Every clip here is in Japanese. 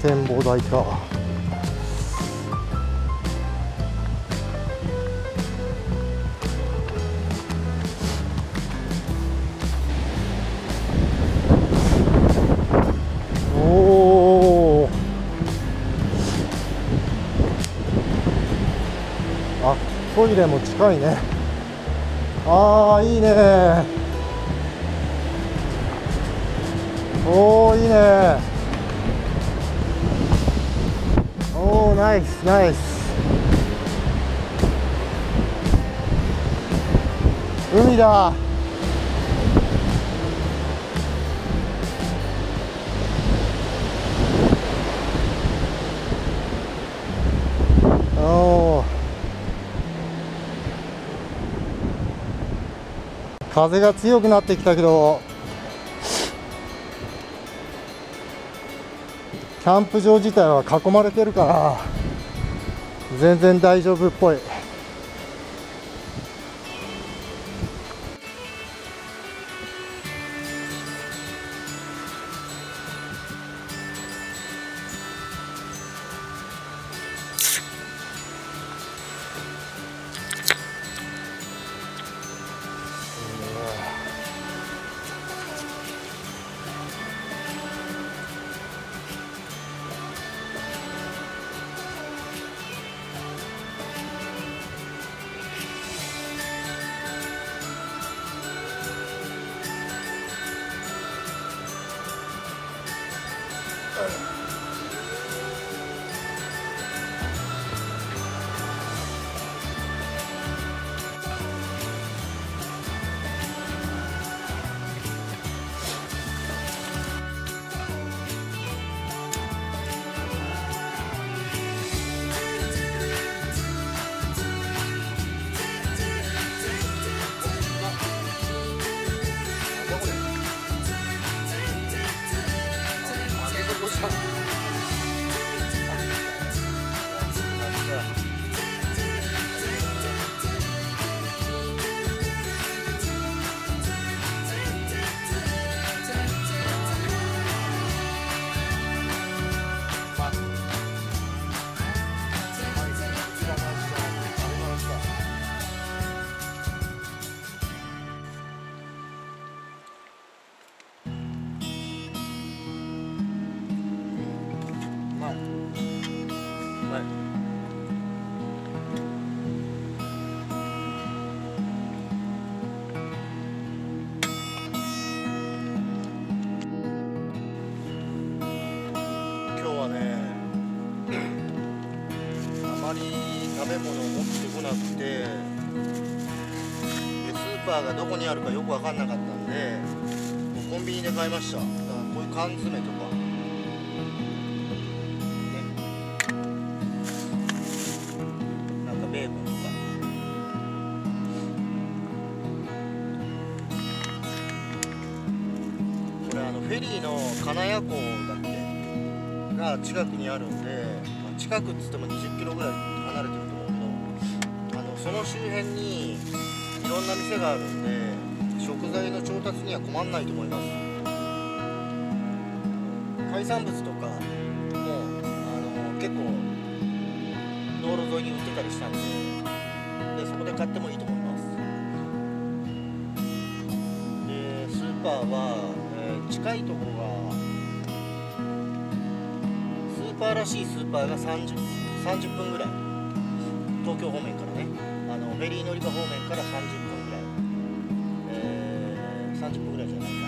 展望台か。おお、あ、トイレも近いね。ああ、いいね。おお、いいね。おお、ナイスナイス。海だ。おお、風が強くなってきたけど、キャンプ場自体は囲まれてるから全然大丈夫っぽい。食べ物を持ってこなくて、でスーパーがどこにあるかよく分かんなかったんでコンビニで買いました。だからこういう缶詰とかね、なんかベーコンとか、これフェリーの金谷港だっけが近くにあるんで、近くっつっても20キロぐらい離れてると思うけど、その周辺にいろんな店があるんで食材の調達には困んないと思います。海産物とかも結構道路沿いに売ってたりしたんで、そこで買ってもいいと思います。でスーパーは、近いとこがスーパーらしいスーパーが30分ぐらい、東京方面からね、フェリー乗り場方面から30分ぐらい、30分ぐらいじゃないか、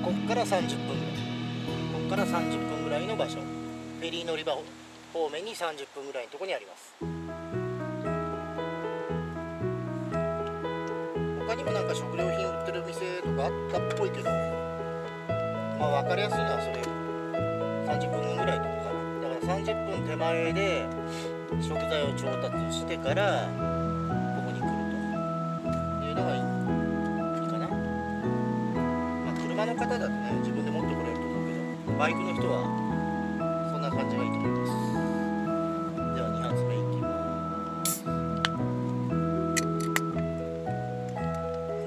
こっから30分ぐらい、こっから30分ぐらいの場所、フェリー乗り場方面に30分ぐらいのところにあります。他にもなんか食料品売ってる店とかあったっぽいけど、まあ分かりやすいのはそれ30分ぐらいのとこかな。だから30分手前で食材を調達してからここに来るというのがいいかな。まあ車の方だとね自分で持ってこれると思うけど、バイクの人はそんな感じがいいと思います。では2発目いきます。よ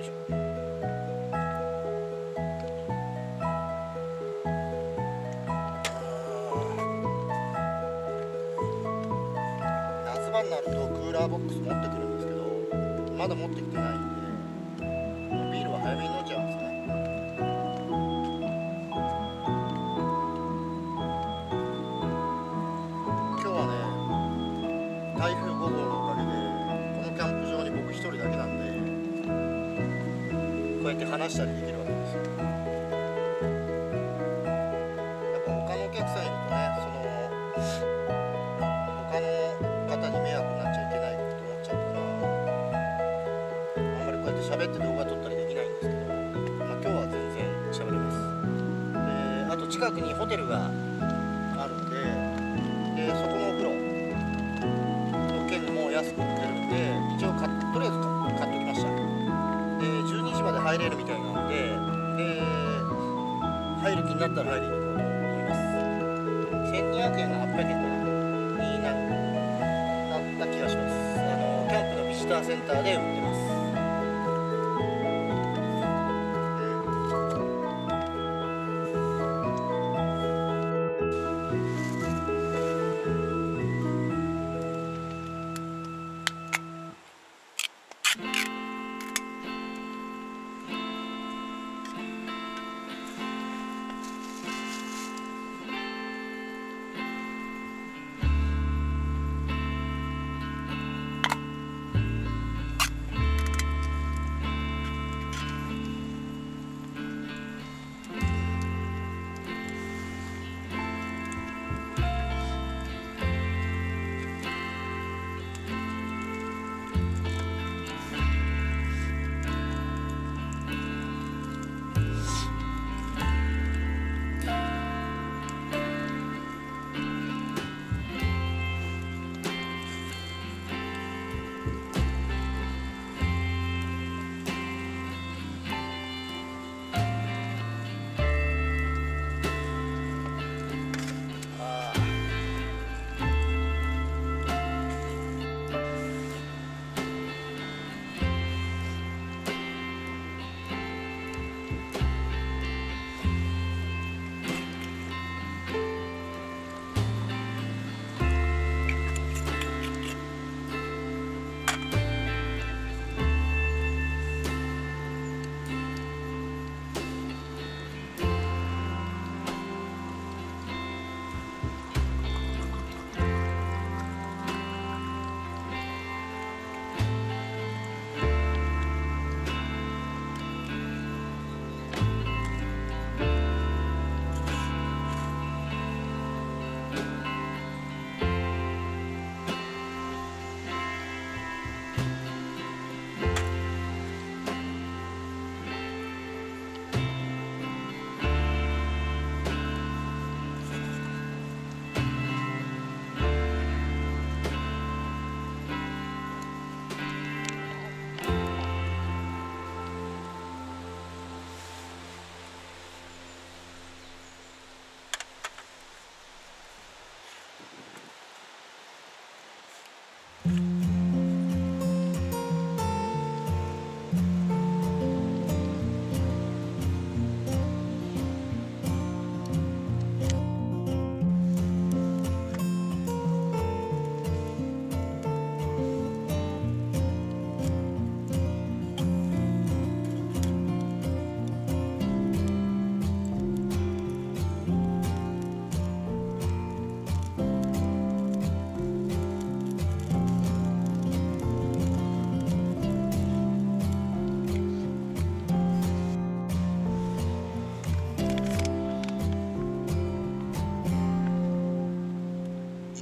いしょ。なるとクーラーボックス持ってくるんですけど、まだ持ってきてないんで、ビールは早めに飲んじゃいますね。今日はね、台風5号のおかげでこのキャンプ場に僕一人だけなんで、こうやって話したりできるわけですよ。やっぱ他のお客さんいるとね、他の方に迷惑になっちゃいけないと思っちゃうから、あんまりこうやって喋って動画撮ったりできないんですけど、今日は全然喋れます。で、あと近くにホテルがあるんで、そこのお風呂の券も安く売ってるんで、一応とりあえず買っておきました。で、12時まで入れるみたいなんで、入る気になったら入りに行こうと思います。1200円が800円かなになった気がします。キャンプのビジターセンターで売ってます。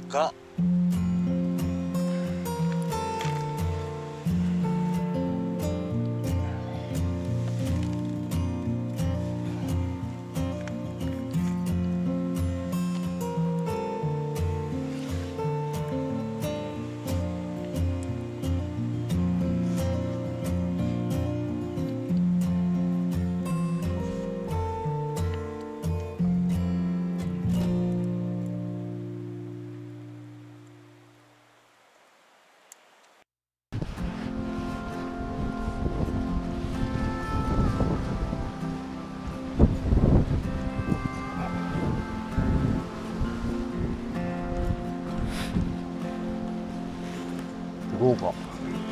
が豪華。